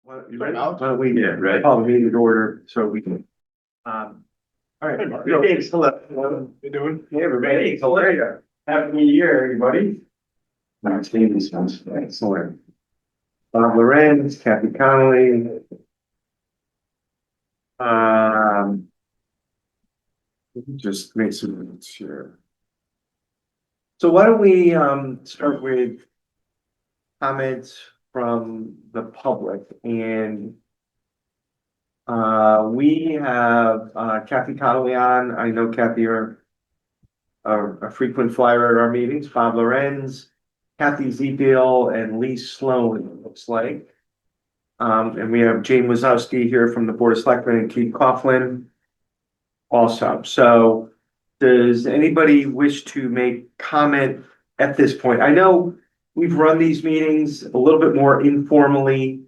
Why don't we, call the meeting to order so we can, all right. Thanks, hello. How you doing? Hey, everybody. How are you? Happy New Year, everybody. Nice seeing these ones. Excellent. Bob Lorenz, Kathy Connolly. Just make some notes here. So why don't we, start with comments from the public, and we have Kathy Connolly on. I know Kathy, you're a frequent flyer at our meetings. Bob Lorenz, Kathy Zebiel, and Lee Sloan, it looks like. And we have Jane Wazowski here from the Board of Selectmen and Keith Coughlin also. So does anybody wish to make comment at this point? I know we've run these meetings a little bit more informally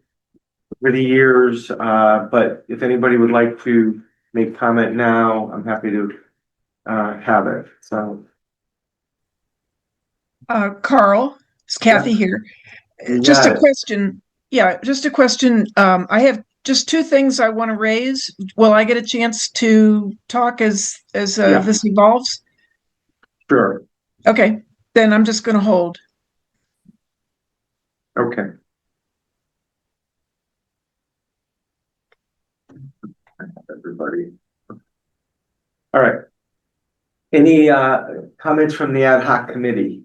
over the years, but if anybody would like to make comment now, I'm happy to have it. So, Carl, it's Kathy here. Just a question. Yeah, just a question. I have just two things I want to raise. Will I get a chance to talk as this evolves? Sure. Okay, then I'm just going to hold. Okay. Everybody. All right. Any comments from the ad hoc committee?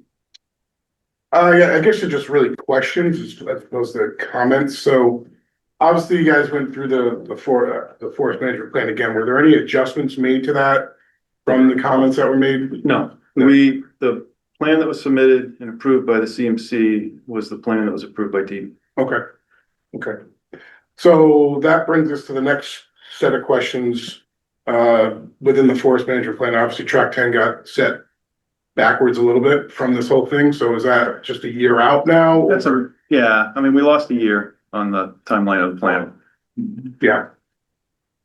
Yeah, I guess they're just really questions as opposed to comments. So obviously you guys went through the forest management plan again. Were there any adjustments made to that from the comments that were made? No, the plan that was submitted and approved by the CMC was the plan that was approved by DEP. Okay. Okay. So that brings us to the next set of questions. Within the forest management plan, obviously track 10 got set backwards a little bit from this whole thing. So is that just a year out now? Yeah, I mean, we lost a year on the timeline of the plan. Yeah.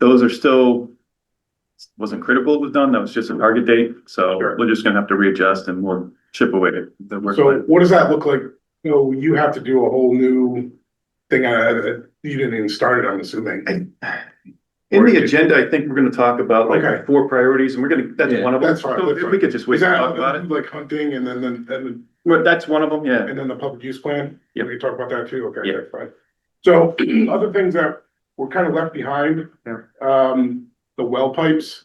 Those are still, wasn't critical it was done, that was just a target date. So Sure. We're just gonna have to readjust and we'll chip away at the work So plan. what does that look like? You know, you have to do a whole new thing. You didn't even start it, I'm assuming. In the agenda, I think we're gonna talk about like Okay. 4 priorities and we're gonna, that's one of them. That's fine, So that's if fine. we could just wait Is to that talk about it. like hunting and then Well, that's one of them, yeah. and then the public use plan? Yep. We can talk about that too? Okay, Yeah. that's fine. So other things that were kind of left behind, the well pipes.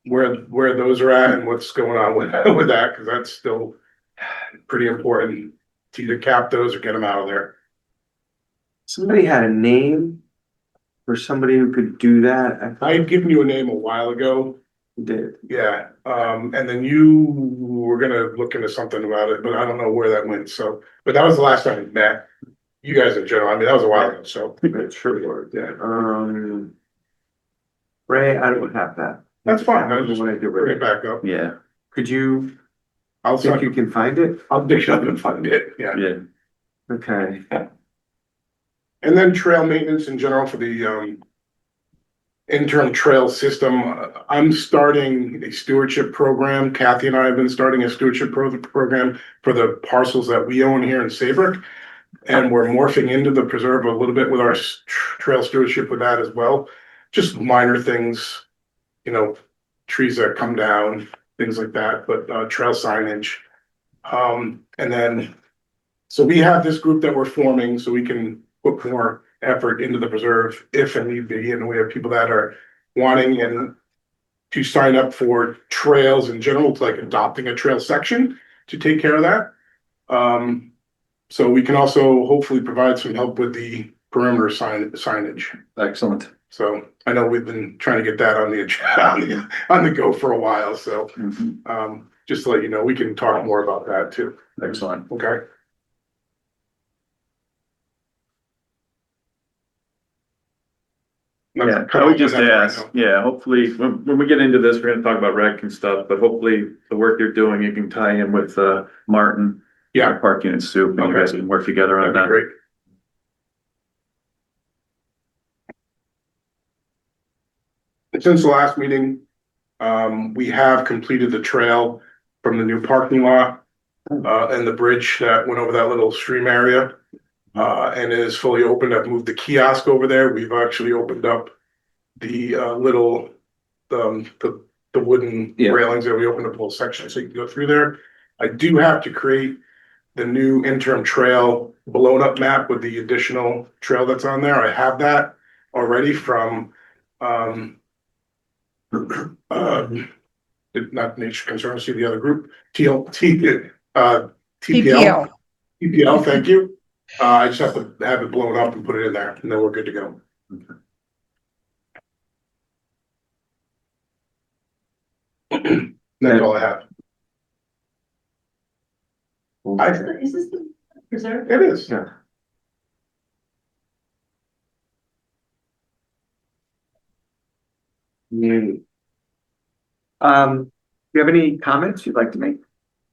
Where those are at and what's going on with that, because that's still pretty important to either cap those or get them out of there. Somebody had a name for somebody who could do that. I had given you a name a while ago. Did. Yeah, and then you were gonna look into something about it, but I don't know where that went, so, but that was the last time we met. You guys in general, I mean, that was a while ago, so. Sure. Yeah. Ray, I don't have that. That's fine, I just want to bring it back up. Yeah, Could you, I'll think you can find it? I'll dig it up and find it, yeah. yeah. Okay. And then trail maintenance in general for the internal trail system. I'm starting a stewardship program. Kathy and I have been starting a stewardship program for the parcels that we own here in Saybrook. And we're morphing into the preserve a little bit with our trail stewardship with that as well. Just minor things, you know, trees that come down, things like that, but trail signage. And then, so we have this group that we're forming so we can put more effort into the preserve if and need be. And we have people that are wanting and to sign up for trails in general, like adopting a trail section to take care of that. So we can also hopefully provide some help with the perimeter signage. Excellent. So I know we've been trying to get that on the go for a while. So just to let you know, we can talk more about that too. Excellent. Okay. Yeah, I would just ask, yeah, hopefully, when we get into this, we're gonna talk about rec and stuff, but hopefully the work you're doing, you can tie in with Martin. Yeah. Park Unit Soup, and you guys can work together on That'd be that. Great. Since the last meeting, we have completed the trail from the new parking lot and the bridge that went over that little stream area. and it is fully open. I've moved the kiosk over there. We've actually opened up the little the wooden Yeah. railings there. We opened up a whole section so you can go through there. I do have to create the new interim trail blown up map with the additional trail that's on there. I have that already from not Nature Conservancy, the other group, TPL. TPL, thank you. I just have to have it blown up and put it in there, and then we're good to go. That's all I have. Is this the preserve? It is. Yeah. Do you have any comments you'd like to make?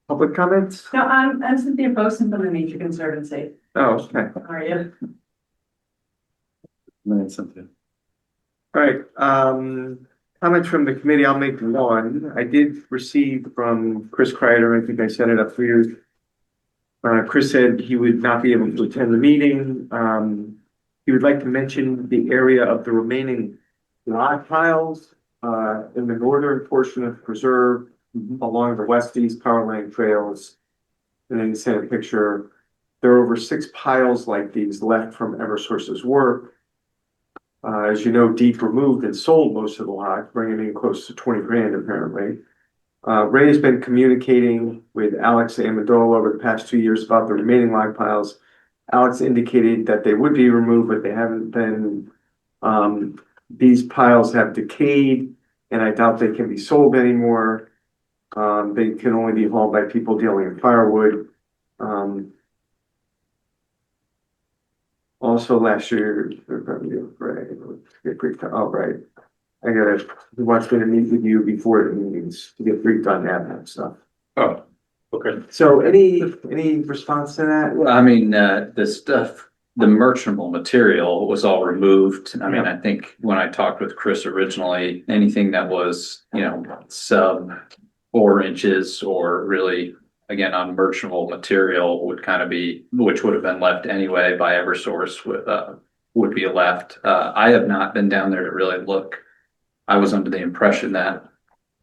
Public comments? No, I'm Cynthia Boson from the Nature Conservancy. Oh, okay. How are you? Something. All right, comments from the committee, I'll make one. I did receive from Chris Kreider, I think I set it up for you. Chris said he would not be able to attend the meeting. He would like to mention the area of the remaining log piles in the northern portion of the preserve along the west-east power line trails. And then he sent a picture. There are over 6 piles like these left from Eversource's work. As you know, Deep removed and sold most of the logs, bringing in close to 20 grand apparently. Ray has been communicating with Alex Amendola over the past 2 years about the remaining log piles. Alex indicated that they would be removed, but they haven't been. These piles have decayed, and I doubt they can be sold anymore. They can only be hauled by people dealing in firewood. Also last year, oh, right. He wants me to meet with you before the meetings to get briefed on that stuff. Oh, okay. So any response to that? Well, I mean, the stuff, the merchantable material was all removed. I mean, I think when I talked with Chris originally, anything that was, sub 4 inches or really, again, unmerchantable material would kind of be, which would have been left anyway by Eversource would be left. I have not been down there to really look. I was under the impression that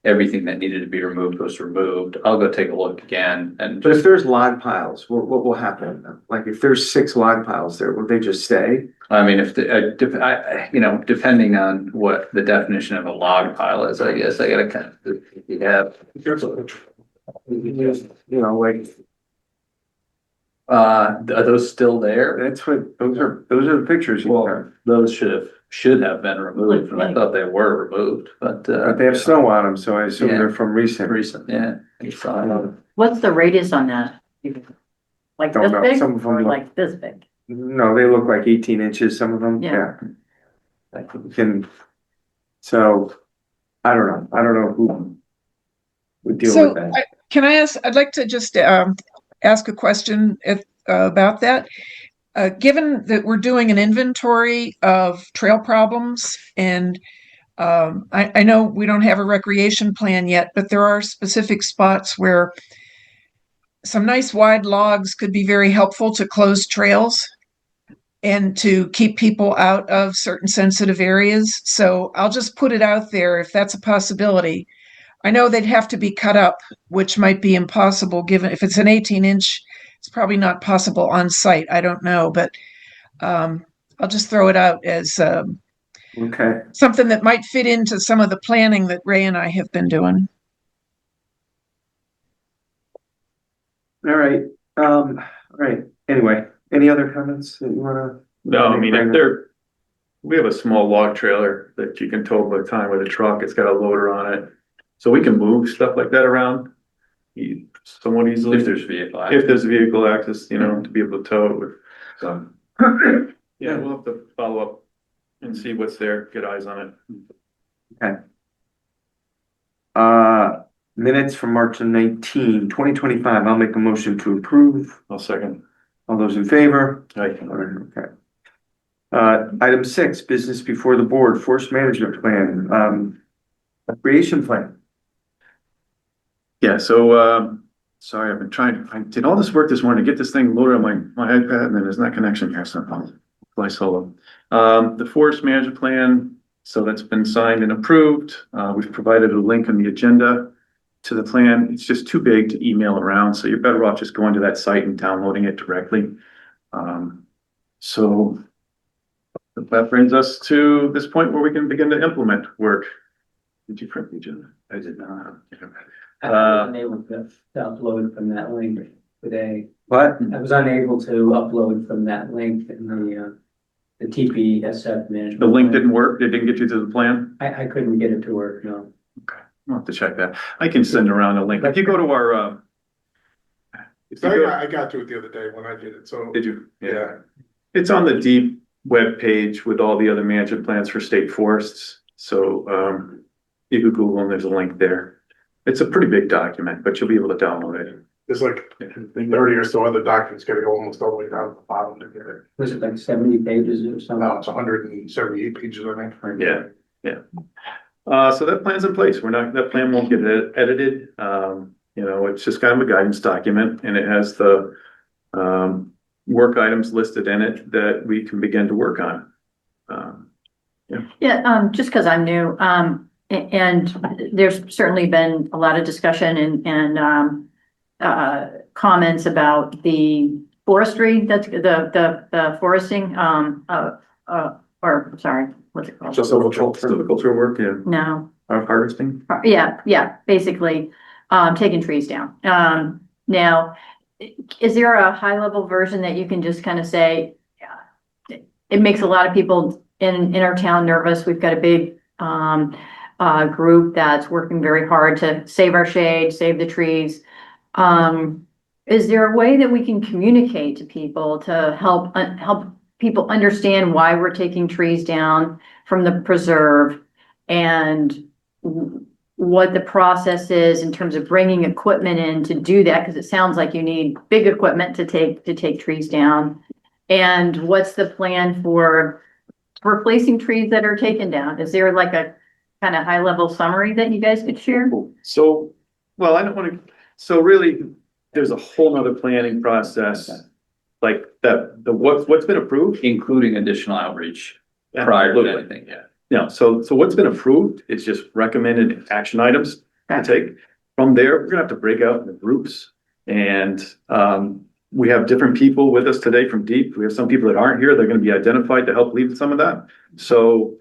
everything that needed to be removed was removed. I'll go take a look again. And But if there's log piles, what will happen? Like if there's 6 log piles there, will they just stay? I mean, if depending on what the definition of a log pile is, I guess I gotta kind of, you have, Like are those still there? that's what those are the pictures you Well, have. those should have been removed, and I thought they were removed, but They have snow on them, so I assume Yeah. they're from recent. yeah. I saw What's the radius on that? Like Don't this know. big Some of them or look- like this big? No, they look like 18 inches, some of them, Yeah. So, I don't know who would deal So with that. can I ask, I'd like to just ask a question about that. Given that we're doing an inventory of trail problems and I know we don't have a recreation plan yet, but there are specific spots where some nice wide logs could be very helpful to close trails and to keep people out of certain sensitive areas. So I'll just put it out there if that's a possibility. I know they'd have to be cut up, which might be impossible given if it's an 18-inch, it's probably not possible on site. I don't know, but I'll just throw it out as Okay, something that might fit into some of the planning that Ray and I have been doing. all right. Anyway, any other comments that you wanna? No, I mean, we have a small log trailer that you can tow by the time with a truck. It's got a loader on it. So we can move stuff like that around somewhat easily. if there's vehicle. If there's vehicle access, to be able to tow it with, so. Yeah, we'll have to follow up and see what's there, get eyes on it. Minutes from March 19, 2025. I'll make a motion to approve. I'll second. All those in favor? Aye. Okay. Item 6, business before the board, forest management plan, recreation plan. Yeah, so, Sorry, I've been I did all this work this morning to get this thing loaded on my iPad and then there's not connection here, so I'll fly solo. The forest management plan, so that's been signed and approved. We've provided a link in the agenda to the plan. It's just too big to email around, so you're better off just going to that site and downloading it directly. So that brings us to this point where we can begin to implement work. Did you print the agenda? I did not. I was unable to upload from that link today. What? I was unable to upload from that link in the TPSF management. The link plan. didn't work? It didn't get you to the plan? I couldn't get it to work, no. Okay, I'll have to check that. I can send around a link. If you go to our, if you So go, I got to it the other day when I did it, so, did you? yeah. It's on the deep web page with all the other management plans for state forests. So, you could Google and there's a link there. It's a pretty big document, but you'll be able to download it. There's like 30 or so other documents, gotta go almost all the way down to the bottom to get it. Was it like 70 pages or something? Now it's 178 pages, I think. Yeah. So that plan's in place. That plan won't get edited. You know, it's just kind of a guidance document and it has the, work items listed in it that we can begin to work on. Yeah, just because I'm new, and there's certainly been a lot of discussion and comments about the forestry, that's the foresting, or sorry, what's it called? Silviculture work, yeah, No, harvesting. yeah, basically, taking trees down. Now, is there a high level version that you can just kind of say, it makes a lot of people in our town nervous. We've got a big group that's working very hard to save our shade, save the trees. Is there a way that we can communicate to people to help people understand why we're taking trees down from the preserve and what the process is in terms of bringing equipment in to do that? Because it sounds like you need big equipment to take trees down. And what's the plan for replacing trees that are taken down? Is there like a kind of high level summary that you guys could share? So, well, I don't want to, so really, there's a whole nother planning process. Like what's been approved. Including additional outreach prior to Absolutely. anything, yeah. Yeah, so what's been approved is just recommended action items to take. From there, we're gonna have to break out into groups. And we have different people with us today from Deep. We have some people that aren't here. They're gonna be identified to help lead some of that. So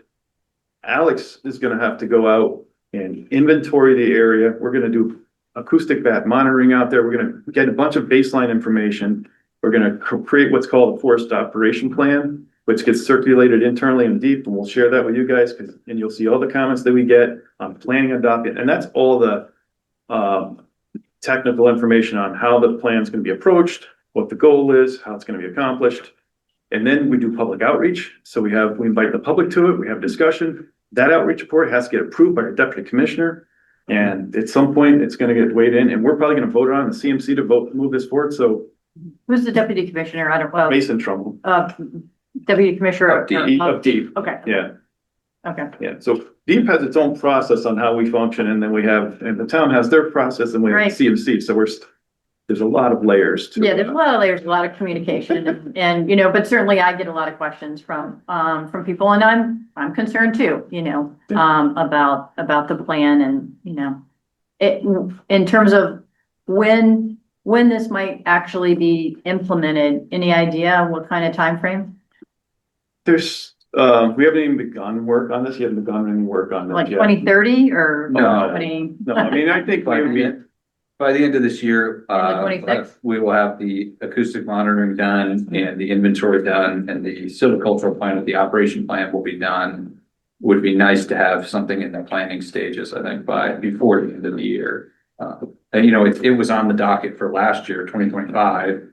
Alex is gonna have to go out and inventory the area. We're gonna do acoustic bat monitoring out there. We're gonna get a bunch of baseline information. We're gonna create what's called a forest operation plan, which gets circulated internally and Deep, and we'll share that with you guys, and you'll see all the comments that we get on planning a docket, and that's all the technical information on how the plan's gonna be approached, what the goal is, how it's gonna be accomplished. And then we do public outreach, so we invite the public to it, we have discussion. That outreach report has to get approved by our deputy commissioner, and at some point, it's gonna get weighed in, and we're probably gonna vote on the CMC to move this forward, so Who's the deputy commissioner? I don't, well, Mason Trumbull. deputy commissioner. Of Deep, Okay, yeah. okay. Yeah, so Deep has its own process on how we function, and then and the town has their process, and we have Right. CMC, so there's a lot of layers to. Yeah, there's a lot of layers, a lot of communication and, you know, but certainly I get a lot of questions from people and I'm concerned too, you know, about the plan and, you know, in terms of when this might actually be implemented, any idea what kind of time frame? There's, we haven't even begun work on this, you haven't begun any work on this Like yet. 2030 or? No. No, I mean, I think By the end of this year, End of 26? we will have the acoustic monitoring done and the inventory done and the silvicultural plan, the operation plan will be done. Would be nice to have something in the planning stages, I think, before the end of the year. And you know, it was on the docket for last year, 2025.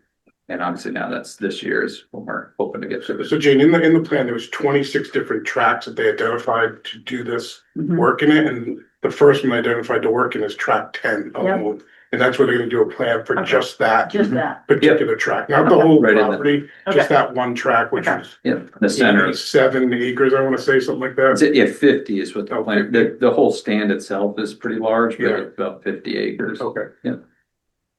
And obviously now that's this year's when we're hoping to get to. So Jane, in the plan, there was 26 different tracks that they identified to do this Mhm. work in it, and the first one identified to work in is track 10. Yep. And that's where they're gonna do a plan for Okay. just that Just that, particular track, not the Okay. whole Right in the- property, Okay. just that one track, which Okay. is Yeah, the center. 7 acres, I wanna say, something like that. Yeah, 50 is what the Oh, plan, 50. the whole stand itself is pretty large, but Yeah. it's about 50 acres. Okay. Yeah.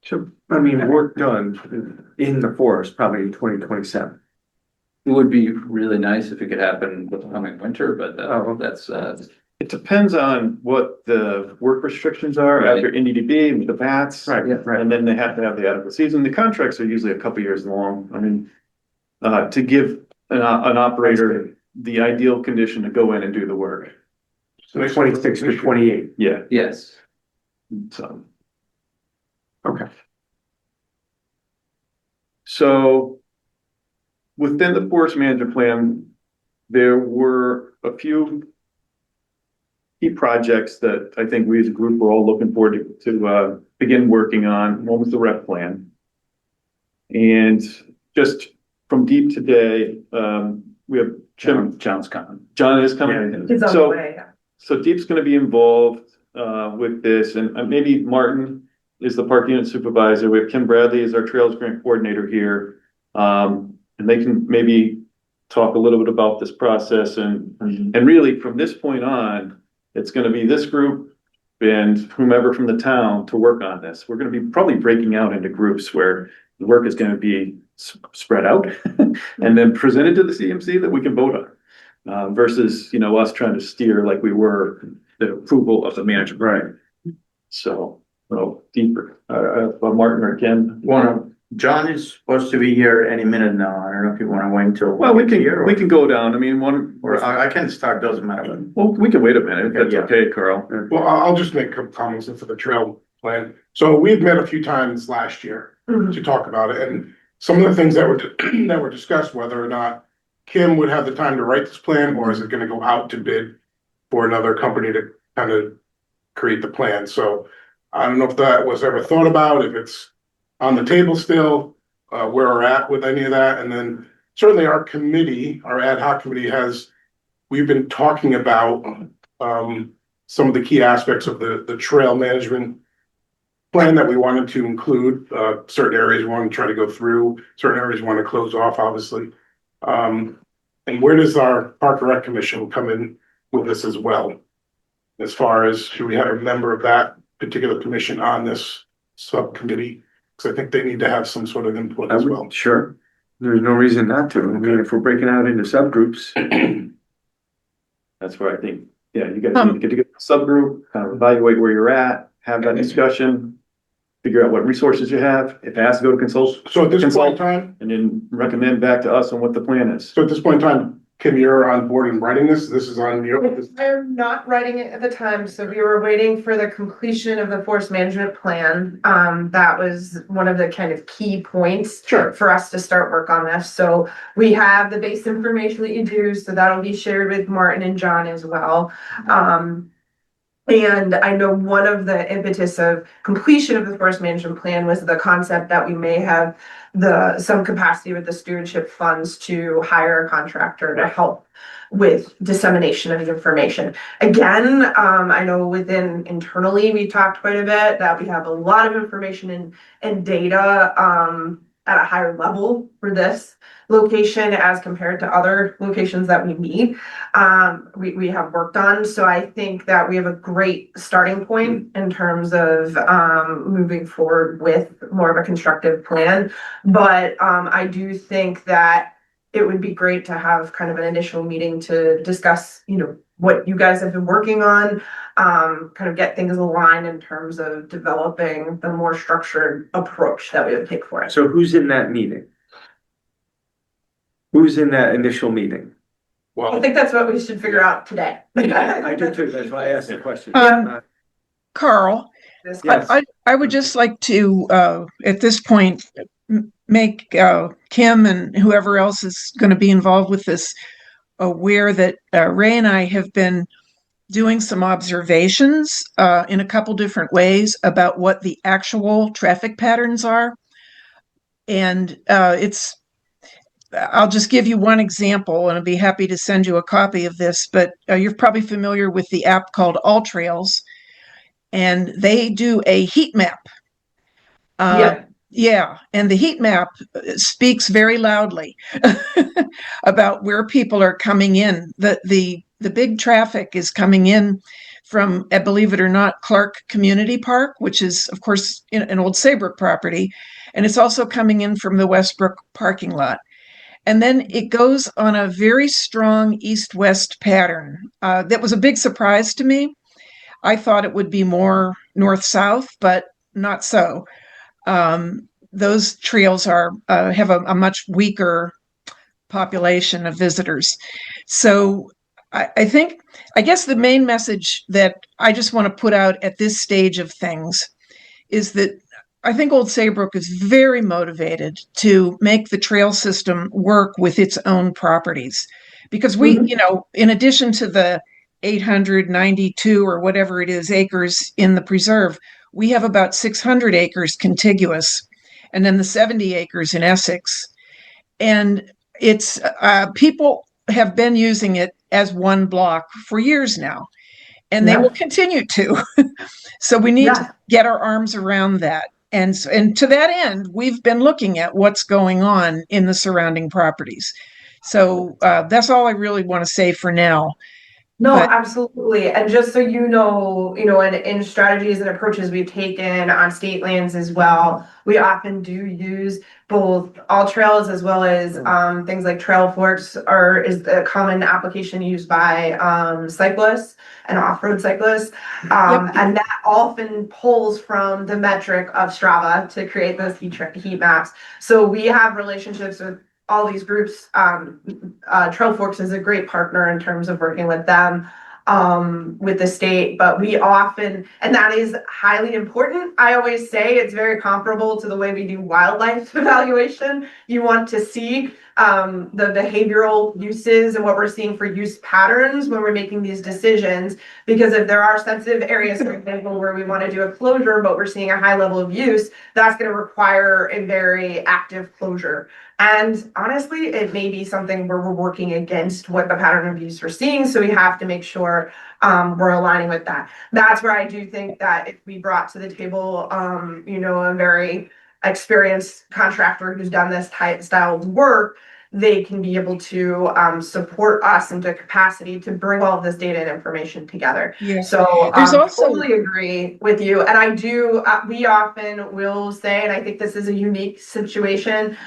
So, I mean, work done in the forest, probably in 2027. It would be really nice if it could happen with the coming winter, but Oh. that's, It depends on what the work restrictions are Right. after NDDB with the bats. Right, right. And then they have to have the adequate season. The contracts are usually a couple years long. I mean, to give an operator the ideal condition to go in and do the work. So 26 to 28. Yeah, yes. so. Okay. So within the forest management plan, there were a few key projects that I think we as a group were all looking forward to begin working on. One was the rec plan. And just from deep today, we have John's coming. John is coming. It's on the So- way. So Deep's gonna be involved with this, and maybe Martin is the park unit supervisor. We have Kim Bradley as our Trails Grant Coordinator here. And they can maybe talk a little bit about this process and really from this point on, it's gonna be this group and whomever from the town to work on this. We're gonna be probably breaking out into groups where the work is gonna be spread out and then presented to the CMC that we can vote on. Versus, us trying to steer like we were the approval of the management. Right. So, deeper, Martin or Ken. John is supposed to be here any minute now. I don't know if you wanna wait until. Well, we here or- can go down. I mean, Or I can start, doesn't matter. well, we can wait a minute, if Okay, that's yeah. okay, Carl. Well, I'll just make a couple comments for the trail plan. So we've met a few times last year to talk about it, and some of the things that were, that were discussed, whether or not Kim would have the time to write this plan, or is it gonna go out to bid for another company to kind of create the plan? So I don't know if that was ever thought about, if it's on the table still, where we're at with any of that. And then certainly our committee, our ad hoc committee we've been talking about some of the key aspects of the trail management plan that we wanted to include, certain areas we want to try to go through, certain areas we want to close off, obviously. And where does our Park and Rec Commission come in with this as well? As far as, should we have a member of that particular commission on this subcommittee? Because I think they need to have some sort of input as well. Sure. There's no reason not to. I mean, if we're breaking out into subgroups. That's where I think, yeah, you guys need to get together, a subgroup, kind of evaluate where you're at, have that discussion. Figure out what resources you have, if it has to go to consult, So at this point in Consult. time, and then recommend back to us on what the plan is. so at this point in time, Kim, you're on board in writing this? This is on your, I'm not writing it at the time, so we were waiting for the completion of the forest management plan. That was one of the kind of key points. Sure. For us to start work on this, so we have the base information that you do, so that'll be shared with Martin and John as well. And I know one of the impetus of completion of the forest management plan was the concept that we may have some capacity with the stewardship funds to hire a contractor to help with dissemination of information. Again, I know internally, we talked quite a bit that we have a lot of information and data, at a higher level for this location as compared to other locations that we meet. We have worked on, so I think that we have a great starting point in terms of moving forward with more of a constructive plan. But I do think that it would be great to have kind of an initial meeting to discuss, what you guys have been working on, kind of get things aligned in terms of developing the more structured approach that we would take for it. So who's in that meeting? Who's in that initial meeting? I well, think that's what we should figure out today. I do too. That's why I asked the question. Carl, Yes. I would just like to, at this point, make Kim and whoever else is going to be involved with this aware that Ray and I have been doing some observations in a couple different ways about what the actual traffic patterns are. And I'll just give you one example, and I'd be happy to send you a copy of this, but you're probably familiar with the app called All Trails, and they do a heat map. Yeah. Yeah, and the heat map speaks very loudly about where people are coming in. The big traffic is coming in from, believe it or not, Clark Community Park, which is, of course, an old Saybrook property. And it's also coming in from the Westbrook parking lot. And then it goes on a very strong east-west pattern. That was a big surprise to me. I thought it would be more north-south, but not so. Those trails have a much weaker population of visitors. So I guess the main message that I just want to put out at this stage of things is that I think Old Saybrook is very motivated to make the trail system work with its own properties. Because in addition to the 892 or whatever it is acres in the preserve, we have about 600 acres contiguous, and then the 70 acres in Essex. And it's people have been using it as one block for years now, and they will continue to. So we need to get our arms around that. And to that end, we've been looking at what's going on in the surrounding properties. So that's all I really want to say for now. No, absolutely. And just so you know, and in strategies and approaches we've taken on state lands as well, we often do use both all trails as well as things like trail forks is a common application used by cyclists and off-road cyclists. And that often pulls from the metric of Strava to create those heat maps. So we have relationships with all these groups. Trail Forks is a great partner in terms of working with them, with the state, but we often, and that is highly important. I always say it's very comparable to the way we do wildlife evaluation. You want to see the behavioral uses and what we're seeing for use patterns when we're making these decisions, because if there are sensitive areas, for example, where we want to do a closure, but we're seeing a high level of use, that's going to require a very active closure. And honestly, it may be something where we're working against what the pattern of use we're seeing. So we have to make sure we're aligning with that. That's where I do think that if we brought to the table, a very experienced contractor who's done this type style of work, they can be able to support us into capacity to bring all of this data and information together. Yeah. So There's also totally agree with you. And I do, we often will say, and I think this is a unique situation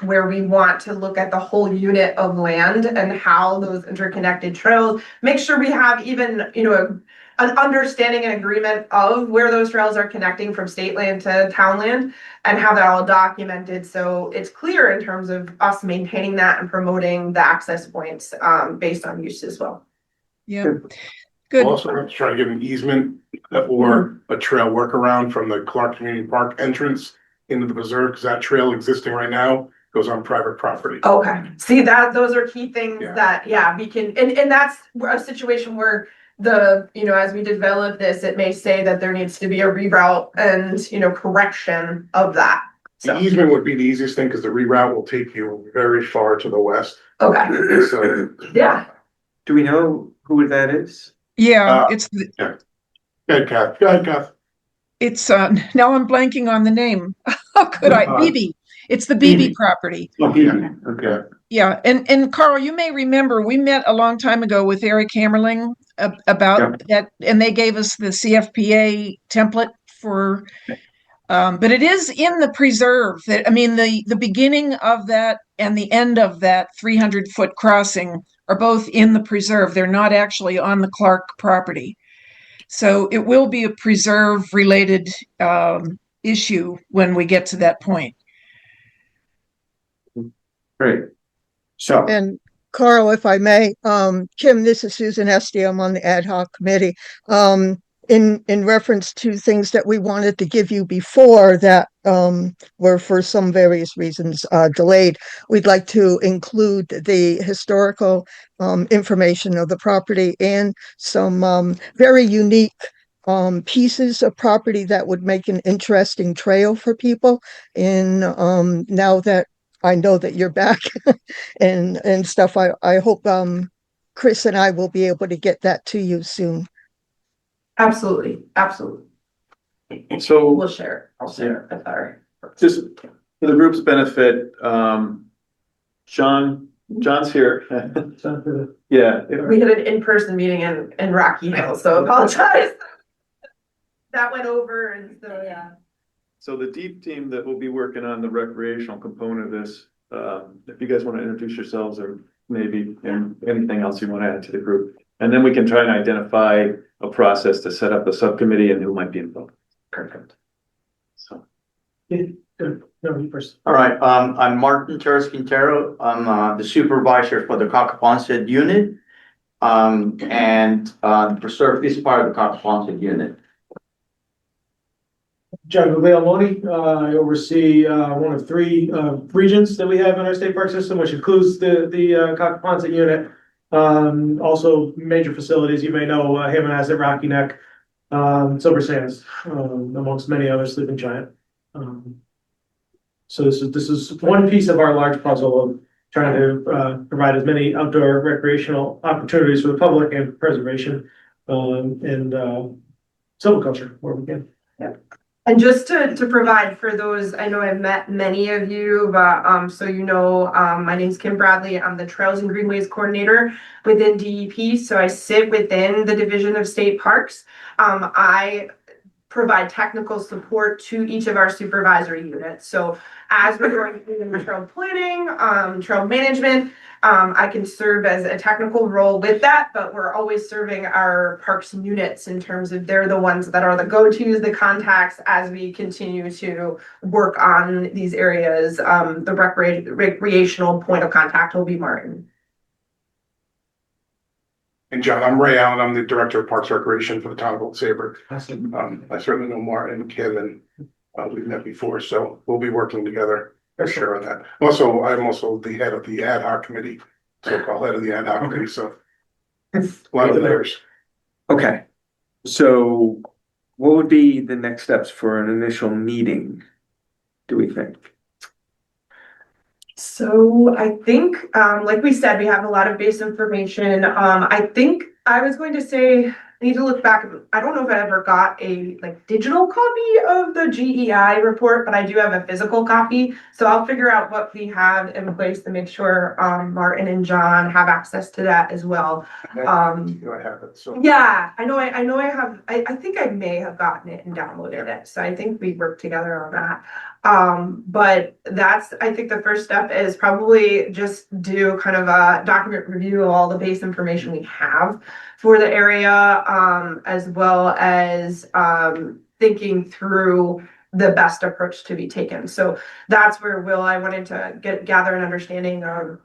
where we want to look at the whole unit of land and how those interconnected trails, make sure we have even, an understanding and agreement of where those trails are connecting from state land to town land, and have that all documented so it's clear in terms of us maintaining that and promoting the access points based on use as well. Yeah, good. Also, let's try to get an easement or a trail workaround from the Clark Community Park entrance into the preserve, because that trail existing right now goes on private property. Okay, see those are key things that we can, and that's a situation where as we develop this, it may say that there needs to be a reroute and correction of that. The easement would be the easiest thing, because the reroute will take you very far to the west. Okay. So Do we know who that is? Yeah, Go ahead, Kath. it's now I'm blanking on the name. How could I? BB. It's the BB property. Okay. Yeah, and Carl, you may remember we met a long time ago with Eric Hammerling about that, and they gave us the CFPA template for. But it is in the preserve. The beginning of that and the end of that 300-foot crossing are both in the preserve. They're not actually on the Clark property, so it will be a preserve-related issue when we get to that point. Great. So, And Carl, if I may, Kim, this is Susan Esty. I'm on the ad hoc committee. In reference to things that we wanted to give you before that were for some various reasons delayed, we'd like to include the historical information of the property and some very unique pieces of property that would make an interesting trail for people. And now that I know that you're back and stuff, I hope Chris and I will be able to get that to you soon. Absolutely. So We'll share. I'll share it with our. just for the group's benefit, Sean John's here. Yeah. We had an in-person meeting in Rocky Hill, so apologize. That went over and so, yeah. So the deep team that will be working on the recreational component of this, if you guys want to introduce yourselves or maybe anything else you want to add to the group. And then we can try and identify a process to set up a subcommittee and who might be involved. Perfect. So. All right, I'm Martin Terras Quintero. I'm the supervisor for the Cocaponset unit. And the preserve is part of the Cocaponset unit. John Guglielmoni, I oversee one of three regions that we have in our state park system, which includes the Cocaponset unit. Also major facilities, you may know Hammond Asset, Rocky Neck, Silver Sands, amongst many others, Sleeping Giant. So this is one piece of our large puzzle of trying to provide as many outdoor recreational opportunities for the public and preservation and silviculture where we can. Yeah. And just to provide for those, I know I've met many of you, but so you know, my name's Kim Bradley. I'm the Trails and Greenways Coordinator within DEP. So I sit within the Division of State Parks. I provide technical support to each of our supervisory units. So as we're going through the trail planning, trail management, I can serve as a technical role with that, but we're always serving our parks units in terms of they're the ones that are the go-tos, the contacts as we continue to work on these areas. The recreational point of contact will be Martin. And John, I'm Ray Allen. I'm the Director of Parks Recreation for the town of Old Saybrook. I certainly know Martin and Kim, and we've met before, so we'll be working together for sure on that. Also, I'm also the head of the ad hoc committee, so-called head of the ad hoc committee, so a lot of layers. Okay, so what would be the next steps for an initial meeting, do we think? So I think, like we said, we have a lot of base information. I think I was going to say, I need to look back. I don't know if I ever got a digital copy of the GEI report, but I do have a physical copy. So I'll figure out what we have in place to make sure Martin and John have access to that as well. I have it, so. Yeah, I know I have, I think I may have gotten it and downloaded it. So I think we worked together on that. But that's, I think the first step is probably just do kind of a document review of all the base information we have for the area, as well as thinking through the best approach to be taken. So that's where I wanted to gather an understanding of,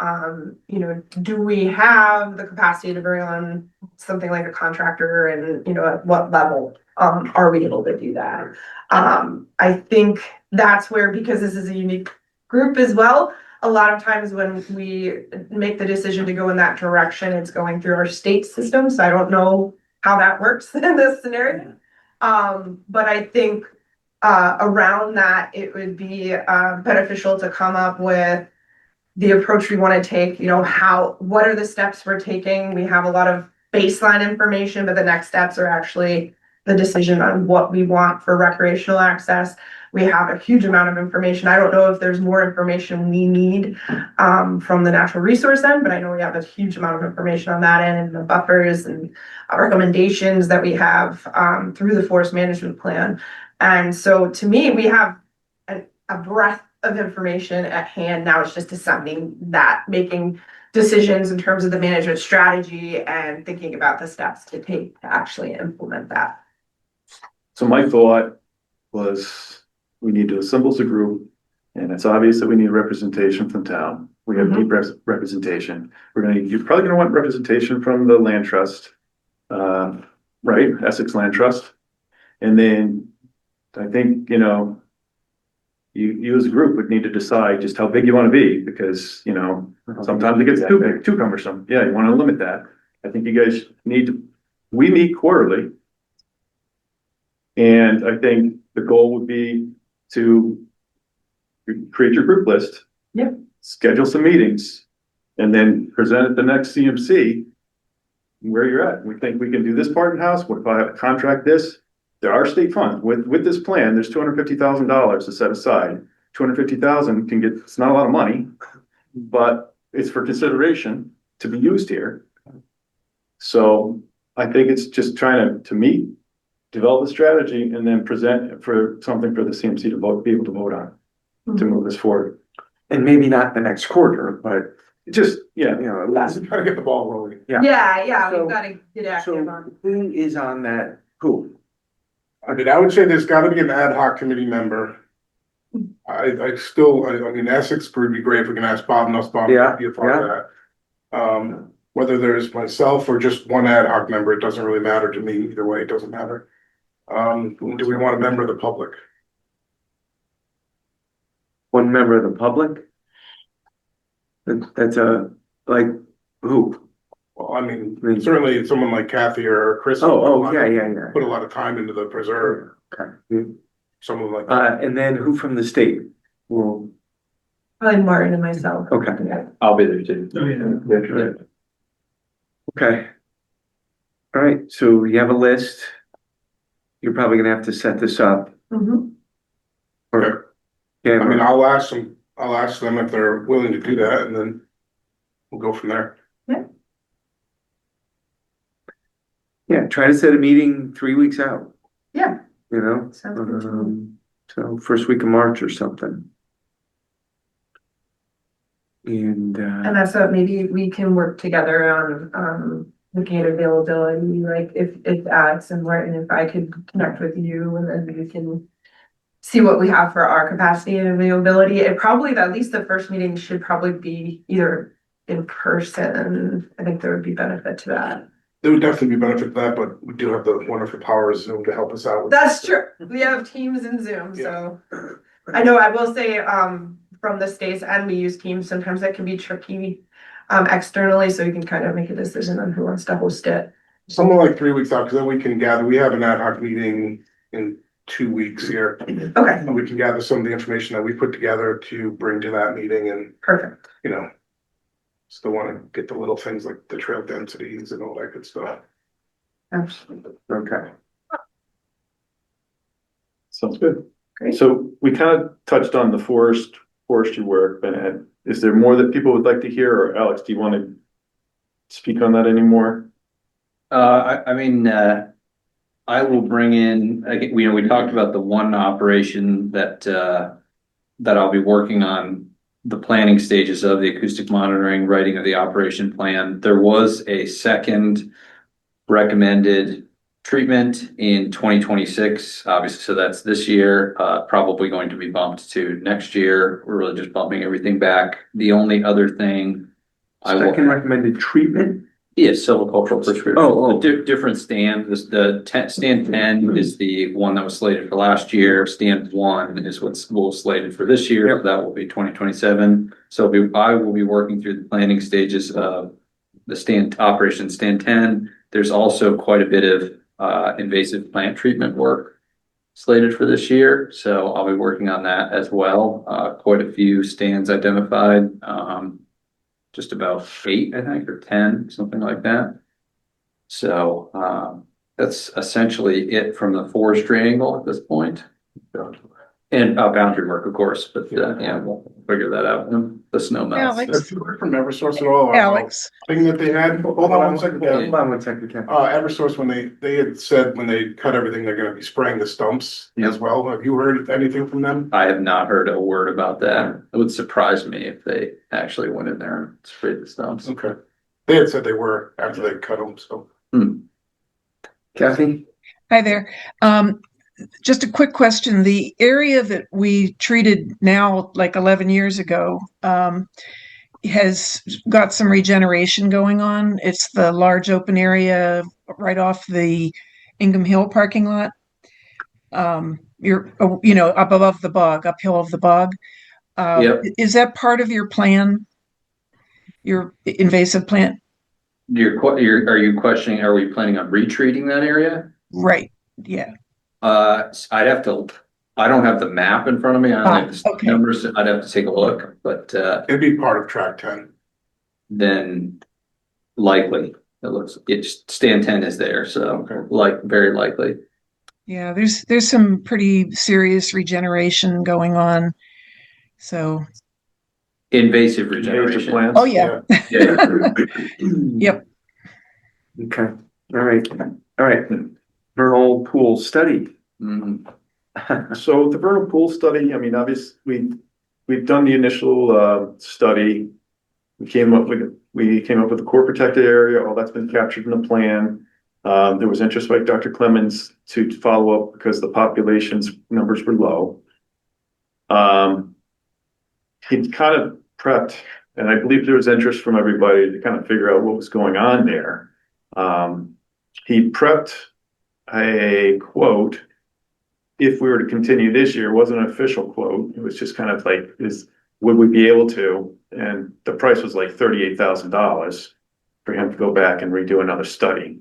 do we have the capacity to bring on something like a contractor, and at what level are we able to do that? I think that's where, because this is a unique group as well, a lot of times when we make the decision to go in that direction, it's going through our state system. So I don't know how that works in this scenario. But I think around that, it would be beneficial to come up with the approach we want to take, what are the steps we're taking? We have a lot of baseline information, but the next steps are actually the decision on what we want for recreational access. We have a huge amount of information. I don't know if there's more information we need from the natural resource end, but I know we have a huge amount of information on that end, and the buffers and recommendations that we have through the forest management plan. And so to me, we have a breadth of information at hand. Now it's just disseminating that, making decisions in terms of the management strategy and thinking about the steps to take to actually implement that. So my thought was we need to assemble as a group, and it's obvious that we need representation from town. We have deep representation. You're probably gonna want representation from the land trust, right? Essex Land Trust. And then I think, you as a group would need to decide just how big you want to be, because, sometimes it gets too big, too cumbersome. Yeah, you want to limit that. I think you guys we meet quarterly. And I think the goal would be to create your group list. Yep. Schedule some meetings, and then present at the next CMC where you're at. We think we can do this part in-house. What if I have to contract this? There are state funds. With this plan, there's $250,000 to set aside. $250,000 it's not a lot of money, but it's for consideration to be used here. So I think it's just trying to meet, develop a strategy and then present for something for the CMC to vote, be able to vote on, to move this forward. And maybe not the next quarter, but, Just, yeah, you know, Let's try to get the ball rolling. Yeah. Yeah, So- we've gotta get active so on. who is on that? Who? I mean, I would say there's gotta be an ad hoc committee member. I mean, Essex would be great if we can ask Bob, and Bob Yeah, would be a part of that. Whether there's myself or just one ad hoc member, it doesn't really matter to me, either way, it doesn't matter. Do we want a member of the public? One member of the public? That's a, like, who? Well, I mean, certainly someone like Kathy or Chris. Oh, yeah. Put a lot of time into the preserve, Okay. someone like that. And then who from the state? Well, Probably Martin and myself. okay, Yeah. I'll be there too. Oh, yeah. okay. All right, so you have a list. You're probably gonna have to set this up. Mhm. Or, I mean, yeah, I'll ask them if they're willing to do that, and then we'll go from there. yeah, try to set a meeting 3 weeks out, Yeah, you know? sounds good to me. So first week of March or something. And, And that's what maybe we can work together on, looking at availability, like if Alex and Martin, if I could connect with you and then we can see what we have for our capacity and availability. It probably, at least the first meeting should probably be either in person. I think there would be benefit to that. There would definitely be benefit to that, but we do have the wonderful power of Zoom to help us out. That's true. We have Teams and Zoom, so. I know, I will say, from the States, and we use Teams, sometimes that can be tricky, externally, so you can kind of make a decision on who wants to host it. Something like 3 weeks out, because then we can gather, we have an ad hoc meeting in 2 weeks here. Okay, And we can gather some of the information that we put together to bring to that meeting and, perfect. you know, still want to get the little things like the trail densities and all that good stuff. Absolutely. okay. sounds good. Great. So we kind of touched on the forestry work, but is there more that people would like to hear? Or Alex, do you want to speak on that anymore? I mean, I will bring in, we talked about the one operation that I'll be working on the planning stages of the acoustic monitoring, writing of the operation plan. There was a second recommended treatment in 2026, obviously, so that's this year, probably going to be bumped to next year. We're really just bumping everything back. The only other thing Second recommended treatment? Yes, silvicultural prescription. Oh. Different stand, stand 10 is the one that was slated for last year. Stand 1 is what's slated for this year. Yep. That will be 2027. So I will be working through the planning stages of the operation stand 10. There's also quite a bit of invasive plant treatment work slated for this year. So I'll be working on that as well. Quite a few stands identified. Just about 8, I think, or 10, something like that. So that's essentially it from the forestry angle at this point. And boundary work, of course, but yeah, we'll figure that out when the snow melts. Alex. Have you heard from Eversource at all? Alex, Thing that they had, hold on one second. Hold on one second, Ken. Eversource, when they had said when they cut everything, they're gonna be spraying the stumps as well. Have you heard anything from them? I have not heard a word about that. It would surprise me if they actually went in there and sprayed the stumps. Okay. They had said they were after they cut them, so. Kathy? hi there. Just a quick question. The area that we treated now, like 11 years ago, has got some regeneration going on. It's the large open area right off the Ingham Hill parking lot. You're, up above the bog, uphill of the bog. Yep. Is that part of your plan? Your invasive plant? Are you questioning, are we planning on retreating that area? Right. Yeah. I don't have the map in front of me. I don't have the okay. numbers. I'd have to take a look, but It'd be part of track 10. then likely stand 10 is there. So very likely. Yeah, there's some pretty serious regeneration going on. So Invasive Invasive regeneration. plants. Oh, yeah. Yep. Okay, all right. Vernal pool study. Mhm. So the vernal pool study, I mean, obviously, we've done the initial study. We came up with a core protected area, all that's been captured in the plan. There was interest by Dr. Clemens to follow up because the population's numbers were low. He kind of prepped, and I believe there was interest from everybody to kind of figure out what was going on there. He prepped a quote. If we were to continue this year, it wasn't an official quote. It was just kind of like, would we be able to? And the price was like $38,000 for him to go back and redo another study.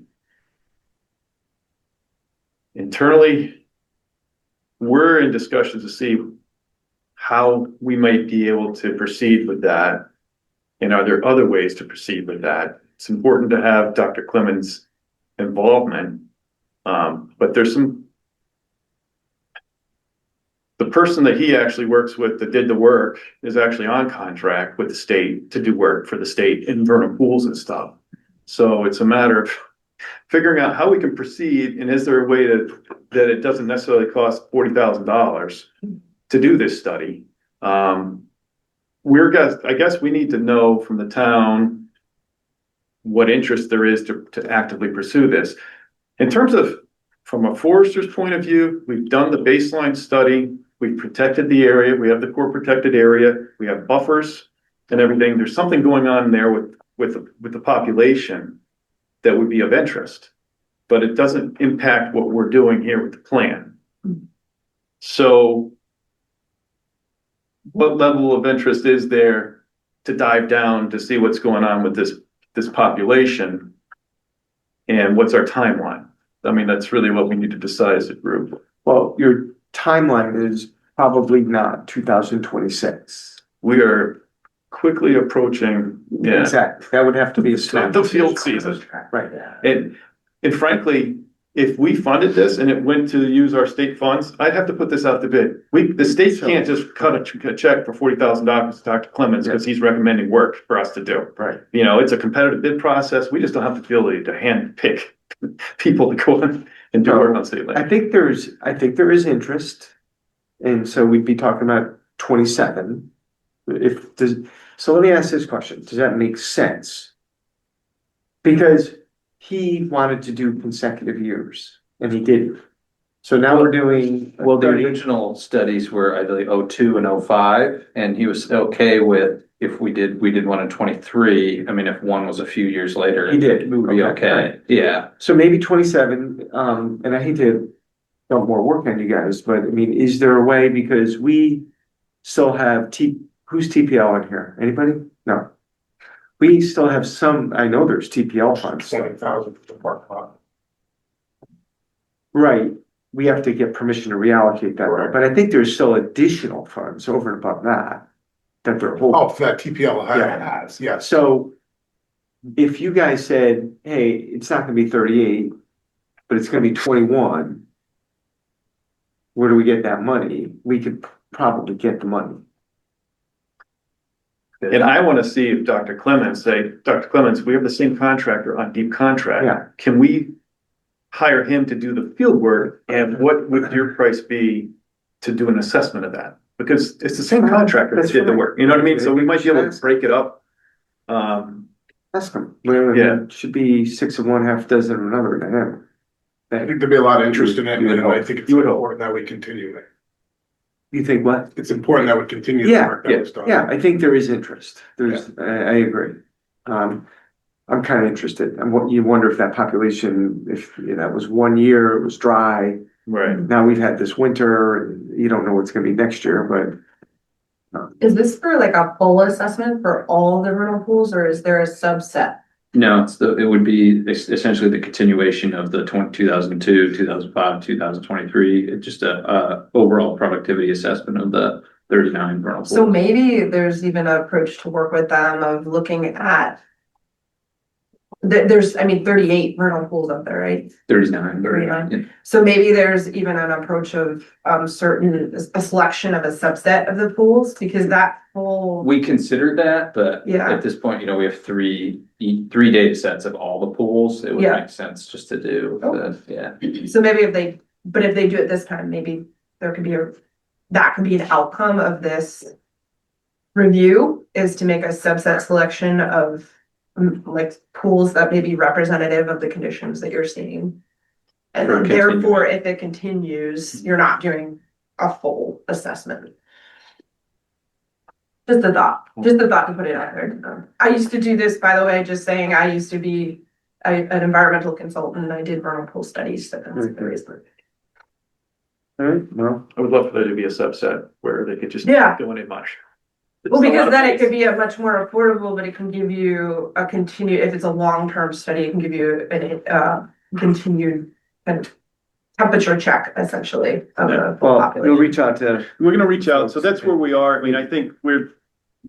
Internally, we're in discussions to see how we might be able to proceed with that. And are there other ways to proceed with that? It's important to have Dr. Clemens' involvement. But there's the person that he actually works with that did the work is actually on contract with the state to do work for the state in vernal pools and stuff. So it's a matter of figuring out how we can proceed, and is there a way that it doesn't necessarily cost $40,000 to do this study. I guess we need to know from the town what interest there is to actively pursue this. In terms of, from a forester's point of view, we've done the baseline study, we've protected the area, we have the core protected area, we have buffers and everything. There's something going on there with the population that would be of interest, but it doesn't impact what we're doing here with the plan. So what level of interest is there to dive down to see what's going on with this population? And what's our timeline? I mean, that's really what we need to decide as a group. Well, your timeline is probably not 2026. We are quickly approaching, yeah, Exactly, that would have to be a start. the field season. Right. And frankly, if we funded this and it went to use our state funds, I'd have to put this out to bid. The state can't just cut a check for $40,000 to Dr. Clemens because he's recommending work for us to do. Right. You know, it's a competitive bid process. We just don't have the ability to hand pick people to go in and do work on state land. I think there is interest. And so we'd be talking about 27. So let me ask this question. Does that make sense? Because he wanted to do consecutive years and he didn't. So now we're doing. Well, the original studies were, I believe, 02 and 05, and he was okay with if we did one in 23. I mean, if one was a few years later, He did. it would be Okay. okay. Yeah. So maybe 27, and I hate to dump more work on you guys, but I mean, is there a way, because we still have who's TPL in here? Anybody? No. We still have some, I know there's TPL funds. 20,000 for the park lot. Right, we have to get permission to reallocate that, Correct. but I think there's still additional funds over and above that they're holding. Oh, for that TPL has, yes. So if you guys said, hey, it's not gonna be 38, but it's gonna be 21, where do we get that money? We could probably get the money. And I want to see if Dr. Clemens we have the same contractor on deep contract. Yeah. Can we hire him to do the field work? And what would your price be to do an assessment of that? Because it's the same contractor that did the work, you know what I mean? So we might be able to break it up. Ask them. Well, Yeah. it should be 6 of one, half dozen of another to him. I think there'd be a lot of interest in it, You would and I hope. think it's You would hope. important that we continue it. You think what? It's important that we continue the Yeah, work that was done. Yeah, I think there is interest. I agree. I'm kind of interested. And what you wonder if that population, if that was 1 year, it was dry. Right. Now we've had this winter, and you don't know what's gonna be next year, but Is this for like a full assessment for all the vernal pools, or is there a subset? No, it would be essentially the continuation of the 2002, 2005, 2023, just a overall productivity assessment of the 39 vernal So pools. maybe there's even an approach to work with them of looking at there's, I mean, 38 vernal pools up there, right? 39. 39. So maybe there's even an approach of, certain, a selection of a subset of the pools, because that whole. We considered that, but Yeah. at this point, we have three data sets of all the pools. It would Yeah. make sense just to do yeah. So maybe if they do it this time, maybe there could be that could be an outcome of this review, is to make a subset selection of like pools that may be representative of the conditions that you're seeing. And For then continuing. therefore, if it continues, you're not doing a full assessment. Just a thought to put it out there. I used to do this, by the way, just saying, I used to be an environmental consultant, and I did vernal pool studies, so that's very specific. All right, well, I would love for there to be a subset where they could just Yeah. go in and much. Well, because then it could be a much more affordable, but it can give you a continued, if it's a long-term study, it can give you a continued kind of temperature check, essentially, of the well, population. you'll reach out to, We're gonna reach out, so that's where we are. I mean, I think we've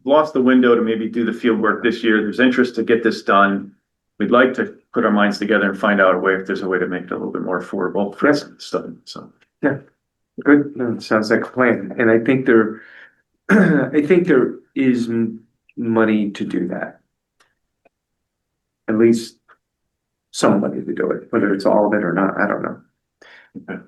lost the window to maybe do the field work this year. There's interest to get this done. We'd like to put our minds together and find out a way, if there's a way to make it a little bit more affordable for us stuff, so. good, no, it sounds like a plan, and I think there, I think there is money to do that. At least some money to do it, whether it's all of it or not, I don't know. Okay.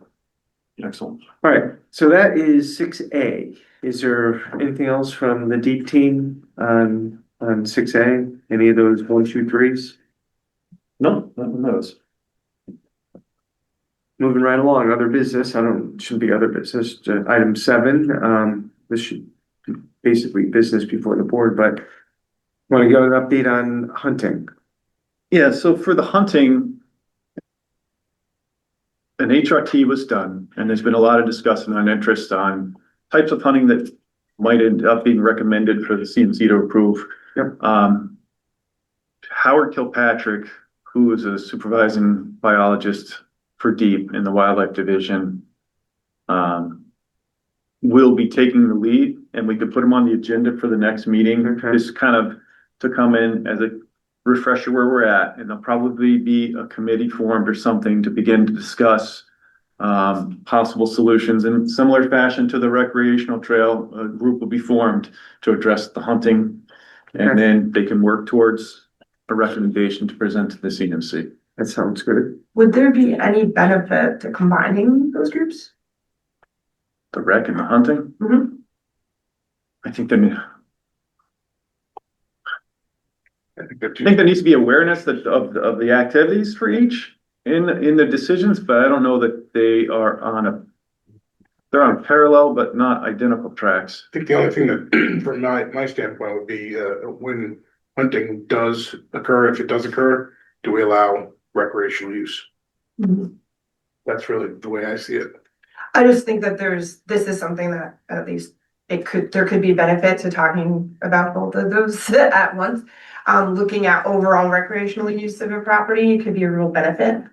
Excellent. All right, so that is 6A. Is there anything else from the deep team on 6A? Any of those 1, 2, 3s? No, none of those. Moving right along, other business, shouldn't be other business, item 7, this should be basically business before the board, but want to give an update on hunting? Yeah, so for the hunting, an HRT was done, and there's been a lot of discussion on interest on types of hunting that might end up being recommended for the CMC to approve. Yep. Howard Kilpatrick, who is a supervising biologist for DEEP in the Wildlife Division, will be taking the lead, and we could put him on the agenda for the next meeting, Okay. just kind of to come in as a refresher where we're at, and there'll probably be a committee formed or something to begin to discuss possible solutions in similar fashion to the recreational trail. A group will be formed to address the hunting, and Okay. then they can work towards a recommendation to present to the CMC. That sounds good. Would there be any benefit to combining those groups? The rec and the hunting? Mhm. I think I think there needs to be awareness that of the activities for each in the decisions, but I don't know that they're on parallel but not identical tracks. I think the only thing that, from my standpoint, would be, when hunting does occur, if it does occur, do we allow recreational use? Mhm. That's really the way I see it. I just think that this is something that at least there could be benefit to talking about both of those at once. Looking at overall recreational use of a property could be a real benefit.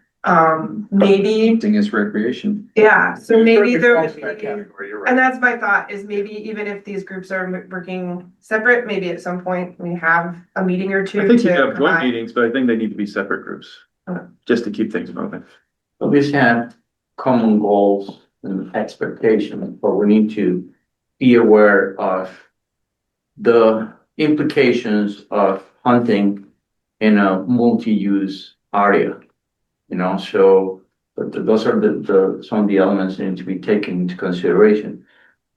Maybe, Hunting is recreation. yeah, so maybe there would Falls in that be, category, you're right. and that's my thought, is maybe even if these groups are working separate, maybe at some point we have a meeting or two. I think you to have joint combine. meetings, but I think they need to be separate groups, Okay. just to keep things moving. We have common goals and expectations, but we need to be aware of the implications of hunting in a multi-use area. So those are some of the elements that need to be taken into consideration.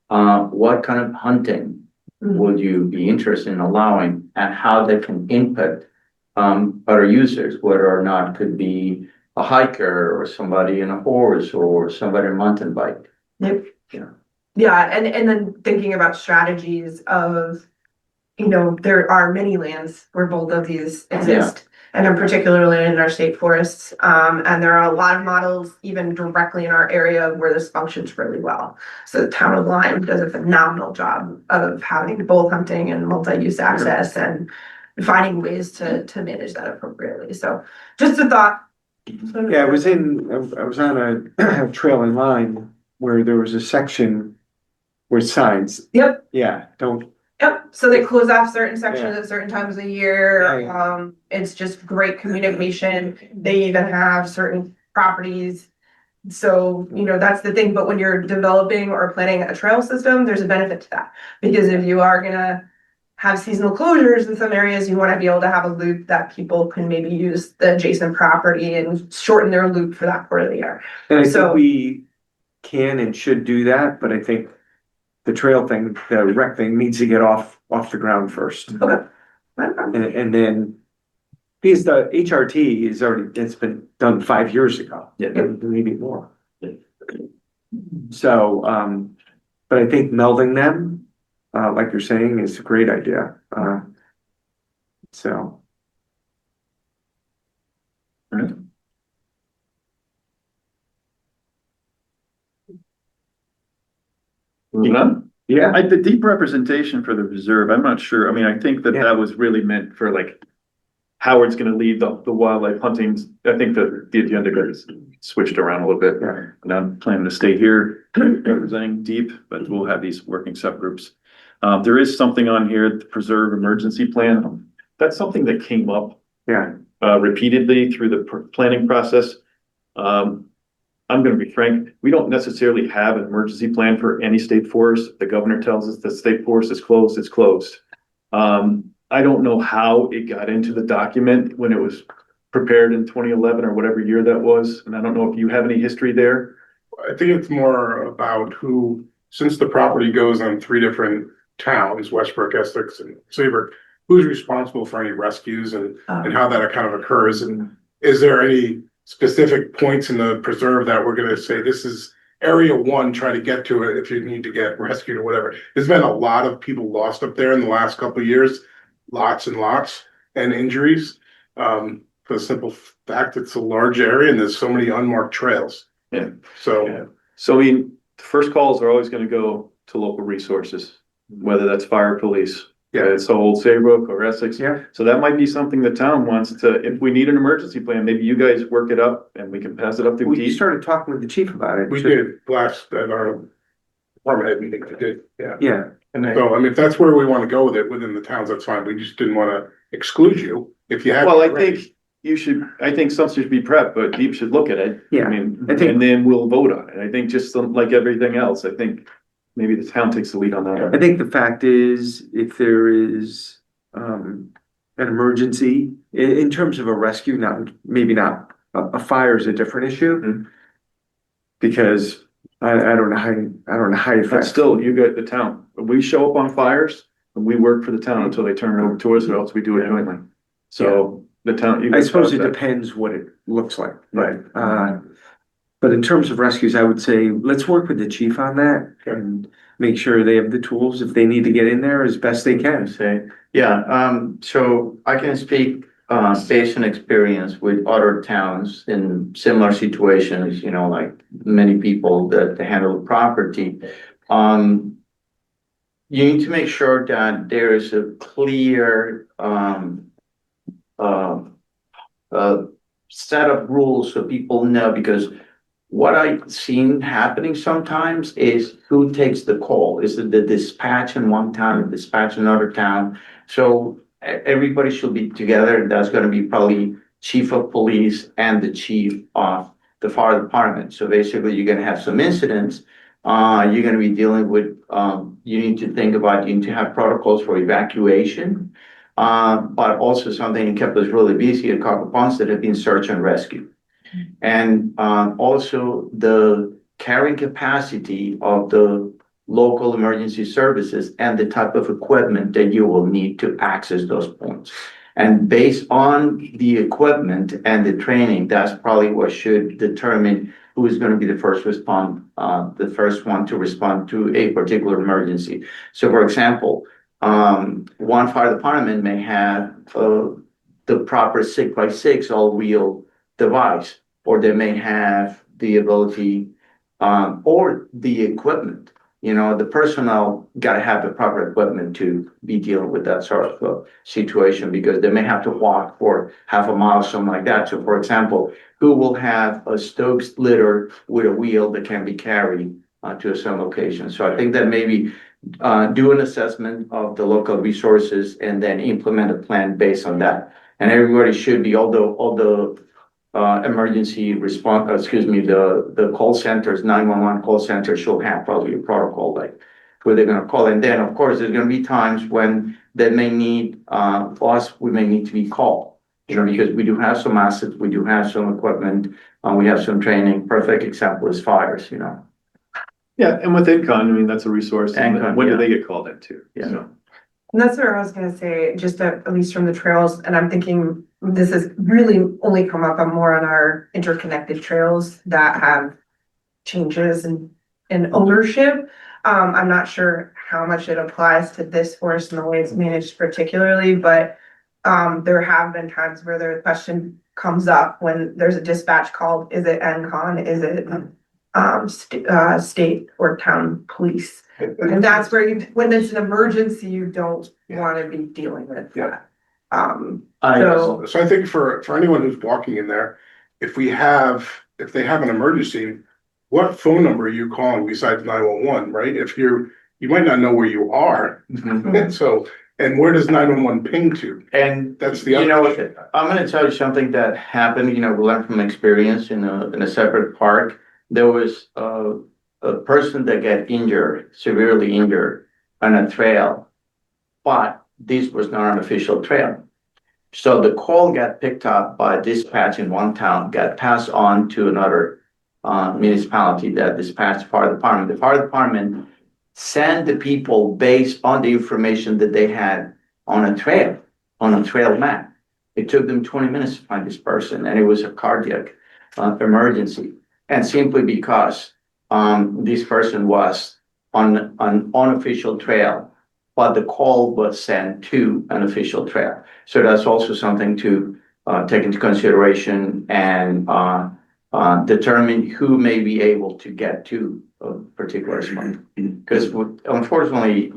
What kind of hunting would you be interested in allowing, and how that can impact other users, whether or not it could be a hiker or somebody in a horse or somebody on a mountain bike. Yep. Yeah. Yeah, and then thinking about strategies of, there are many lands where both of these exist. And in particularly in our state forests, and there are a lot of models even directly in our area where this functions really well. So the town of Lyme does a phenomenal job of having both hunting and multi-use access and finding ways to manage that appropriately. So just a thought. Yeah, I was on a trail in line where there was a section with signs. Yep. Yeah, don't Yep, so they close off certain sections at certain times of year. Yeah, It's just great communication. They even have certain properties. So, that's the thing, but when you're developing or planning a trail system, there's a benefit to that. Because if you are gonna have seasonal closures in some areas, you wanna be able to have a loop that people can maybe use the adjacent property and shorten their loop for that part of the year. And I So- think we can and should do that, but I think the trail thing, the rec thing needs to get off the ground first. Okay. And then, because the HRT is already, it's been done 5 years ago. Yeah. Maybe more. So, but I think melding them, like you're saying, is a great idea. So. Moving on. Yeah, The deep representation for the reserve, I'm not sure. I mean, I think that Yeah. that was really meant for like Howard's gonna lead the wildlife hunting. I think the agenda got switched around a little bit. Yeah. And I'm planning to stay here representing deep, but we'll have these working subgroups. There is something on here, the preserve emergency plan. That's something that came up yeah, repeatedly through the planning process. I'm gonna be frank, we don't necessarily have an emergency plan for any state forest. The governor tells us the state forest is closed, it's closed. I don't know how it got into the document when it was prepared in 2011 or whatever year that was, and I don't know if you have any history there. I think it's more about who, since the property goes on 3 different towns, Westbrook, Essex, and Saybrook, who's responsible for any rescues and how that kind of occurs, and is there any specific points in the preserve that we're gonna say, this is area 1, try to get to it if you need to get rescued or whatever. There's been a lot of people lost up there in the last couple of years, lots and lots, and injuries. For the simple fact it's a large area and there's so many unmarked trails. Yeah. So, So I mean, the first calls are always gonna go to local resources, whether that's fire, police. Yeah. It's Old Saybrook or Essex. yeah. So that might be something the town wants to, if we need an emergency plan, maybe you guys work it up and we can pass it up to We Pete. started talking with the chief about it. we did last at our department head meeting, we did, yeah. Yeah, So, I mean, if that's where we wanna go with it within the towns, that's fine. We just didn't wanna exclude you if you have. Well, I think I think some should be prepped, but Deep should look at it. Yeah, I mean, I think- and then we'll vote on it. I think just like everything else, I think maybe the town takes the lead on I that. think the fact is, if there is, an emergency, in terms of a rescue, maybe not, a fire is a different issue. Mhm. Because I don't know how you. But still, you got the town. We show up on fires and we work for the town until they turn it over to us or else we do it jointly. So the town. you I guys suppose it got that. depends what it looks like, but, but in terms of rescues, I would say, let's work with the chief on that and make sure they have the tools if they need to get in there as best they can. So I can speak, based on experience with other towns in similar situations, like many people that handle property. You need to make sure that there is a clear, set of rules so people know, because what I've seen happening sometimes is who takes the call? Is it the dispatch in one town, or dispatch in another town? So everybody should be together. That's gonna be probably chief of police and the chief of the fire department. So basically, you're gonna have some incidents. You're gonna be dealing with, you need to think about, you need to have protocols for evacuation. But also something that kept us really busy at Copper Ponds that have been search and rescue. And also the carrying capacity of the local emergency services and the type of equipment that you will need to access those points. And based on the equipment and the training, that's probably what should determine who is going to be the first one to respond to a particular emergency. So for example, one fire department may have the proper 6x6 all-wheel device, or they may have the ability or the equipment. The personnel got to have the proper equipment to be dealing with that sort of situation, because they may have to walk for half a mile, something like that. So for example, who will have a Stokes litter with a wheel that can be carried to some location? So I think that maybe do an assessment of the local resources and then implement a plan based on that. And everybody should be, all the emergency response, the call centers, 911 call centers should have probably a protocol, like where they're gonna call. And then, of course, there's gonna be times when they may need, we may need to be called. Because we do have some assets, we do have some equipment, we have some training. Perfect example is fires, Yeah, and with InCon, I mean, that's a resource. And InCon, when do yeah. they get called into? Yeah. So, And that's what I was gonna say, just at least from the trails, and I'm thinking this has really only come up on more on our interconnected trails that have changes in ownership. I'm not sure how much it applies to this forest and the way it's managed particularly, but there have been times where the question comes up when there's a dispatch called, is it NCON, is it state or town police? And that's where when it's an emergency, you don't wanna be dealing with that. So, So I think for anyone who's walking in there, if they have an emergency, what phone number are you calling besides 911, right? You might not know where you are. So, and where does 911 ping to? And That's the other issue. I'm gonna tell you something that happened, we learned from experience in a separate park. There was a person that got injured, severely injured on a trail, but this was not an official trail. So the call got picked up by dispatch in one town, got passed on to another municipality that dispatched fire department. The fire department sent the people based on the information that they had on a trail map. It took them 20 minutes to find this person, and it was a cardiac emergency. And simply because this person was on an unofficial trail, but the call was sent to an official trail. So that's also something to take into consideration and determine who may be able to get to a particular spot. Because unfortunately,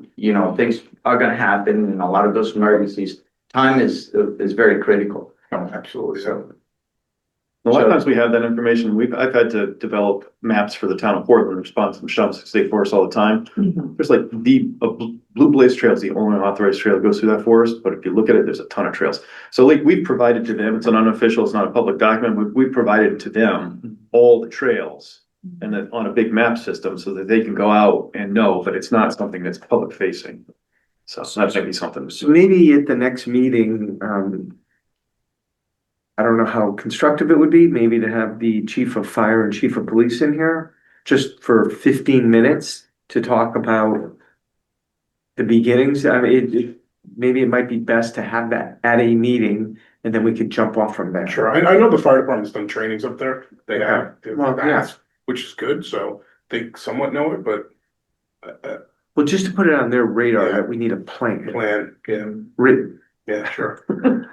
things are gonna happen in a lot of those emergencies. Time is very critical. Oh, absolutely. So, a lot of times we have that information. I've had to develop maps for the town of Portland, response to Michelle State Forest all the time. There's like Blue Blaze Trail is the only authorized trail that goes through that forest, but if you look at it, there's a ton of trails. So like we've provided to them, it's an unofficial, it's not a public document, we've provided to them all the trails and then on a big map system so that they can go out and know, but it's not something that's public facing. So that might be something. So maybe at the next meeting, I don't know how constructive it would be, maybe to have the chief of fire and chief of police in here just for 15 minutes to talk about the beginnings. I mean, maybe it might be best to have that at a meeting and then we could jump off from there. Sure, I know the fire department's done trainings up there. They have, Well, yeah. which is good, so they somewhat know it, but Well, just to put it on their radar Yeah. that we need a plan plan, written. yeah, sure.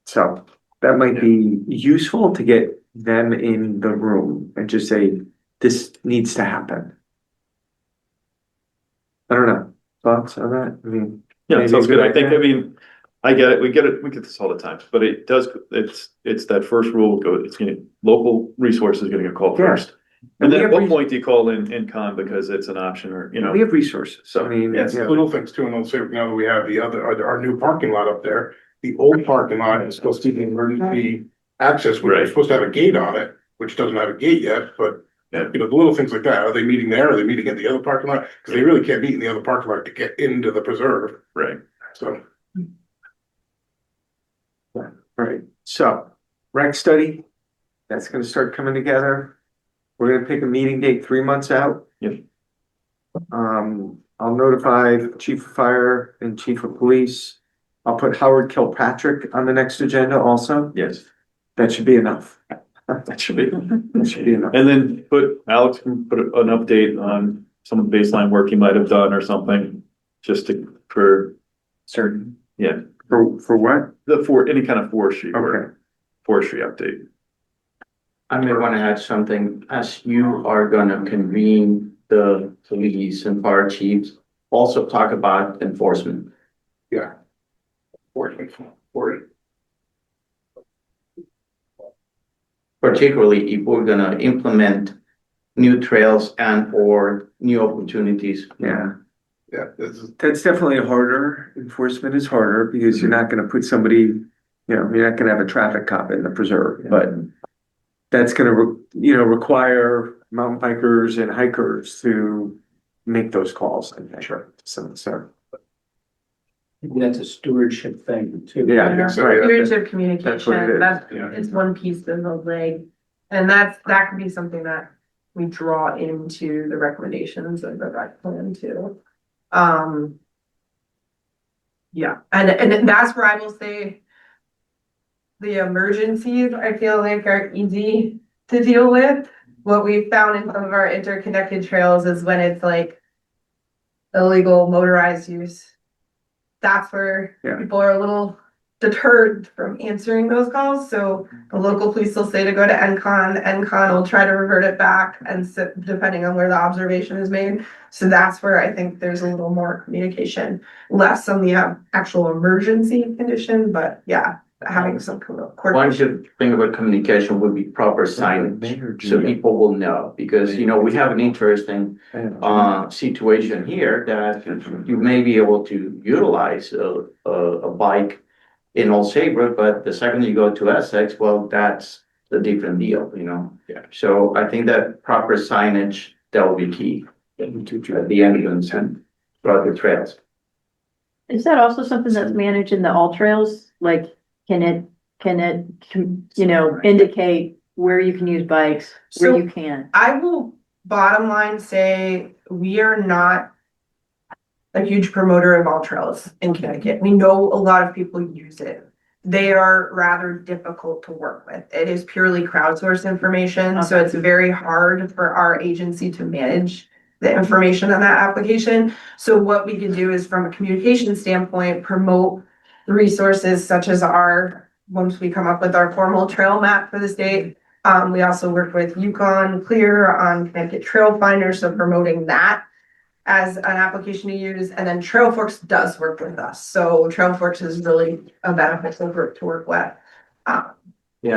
So that might be useful to get them in the room and just say, this needs to happen. I don't know, thoughts on that? I mean. Yeah, maybe sounds a good. I think, idea? I mean, I get it. We get this all the time, but it's that first rule, local resources gonna get called Yeah. first. And then we at have what point do you call in con because it's an option or, We have resources, So, I mean, It's yeah. little things too, and I'll say, now that we have our new parking lot up there, the old parking lot is supposed to be emergency access, which Right. is supposed to have a gate on it, which doesn't have a gate yet, but Yeah. the little things like that, are they meeting there, are they meeting at the other parking lot? Because they really can't meet in the other parking lot to get into the preserve, right. so. Right, so rec study, that's gonna start coming together. We're gonna pick a meeting date 3 months out. Yep. I'll notify chief of fire and chief of police. I'll put Howard Kilpatrick on the next agenda also. Yes, That should be enough. that should be. That should be enough. And then Alex can put an update on some of the baseline work he might have done or something, just for Certain. Yeah. For what? Any kind of forestry work, Okay. forestry update. I may want to add something, as you are gonna convene the police and fire chiefs, also talk about enforcement. Yeah. For Particularly if we're gonna implement new trails and or new opportunities. Yeah, Yeah, this is, that's definitely harder. Enforcement is harder because you're not gonna put somebody, you're not gonna have a traffic cop in the preserve, but that's gonna, require mountain bikers and hikers to make those calls, I think. Sure. So, Maybe that's a stewardship thing too. yeah, I think so, right. yeah. Stewardship That's what it communication, is. that's, Yeah. it's one piece of the leg. And that could be something that we draw into the recommendations of the rec plan too. Yeah, and that's where I will say the emergencies, I feel like are easy to deal with. What we found in some of our interconnected trails is when it's like illegal motorized use. That's where Yeah. people are a little deterred from answering those calls, so the local police will say to go to NCON will try to revert it back and depending on where the observation is made. So that's where I think there's a little more communication, less on the actual emergency condition, but yeah, having some One coordination. good thing about communication would be proper signage, so people will know, because, we have an interesting situation here that you may be able to utilize a bike in Old Saybrook, but the second you go to Essex, well, that's a different deal, Yeah. So I think that proper signage, that will be key at the entrance and throughout the trails. Is that also something that's managed in the all trails? Like, can it, indicate where you can use bikes, where So- you can't? I will bottom line say we are not a huge promoter of all trails in Connecticut. We know a lot of people use it. They are rather difficult to work with. It is purely crowdsourced information, so Okay. it's very hard for our agency to manage the information on that application. So what we can do is, from a communication standpoint, promote the resources such as once we come up with our formal trail map for the state. We also work with Yukon Clear on Connecticut Trail Finder, so promoting that as an application to use, and then Trailforks does work with us. So Trailforks is really a beneficial group to work with. Yeah,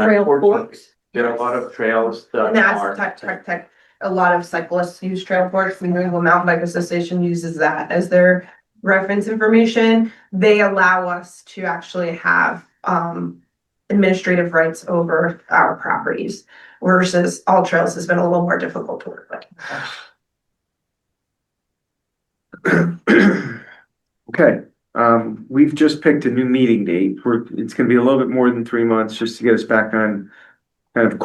Trail unfortunately, forks? there are a lot of trails that And that's are. tech. A lot of cyclists use Trailforks. The New England Mountain Bike Association uses that as their reference information. They allow us to actually have administrative rights over our properties, versus all trails has been a little more difficult to work with. Okay, we've just picked a new meeting date. It's gonna be a little bit more than 3 months just to get us back on kind of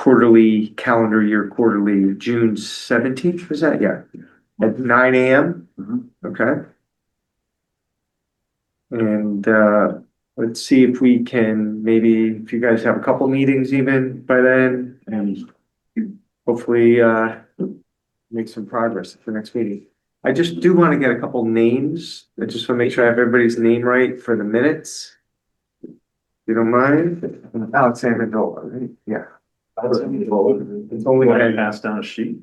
calendar year quarterly, June 17th, was that? Yeah, at 9 AM. Okay. And, let's see if we can, maybe if you guys have a couple meetings even by then, and hopefully, make some progress at the next meeting. I just do want to get a couple names. I just want to make sure I have everybody's name right for the minutes. If you don't mind? Alexander Dola, right? Yeah. It's only Want to been, pass down a sheet?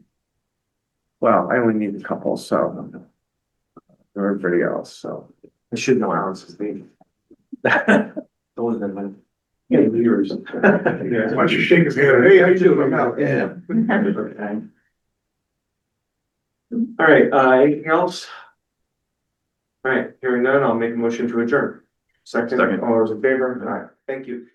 well, I only need a couple, so. For everybody else, so. I should know Alex's name. Only been like. Yeah, years. why don't you shake his hand? Hey, how you doing? I'm out. Yeah. All right, anything else? All right, hearing none, I'll make a motion to adjourn. Second, Second. all those in favor? All right, thank you.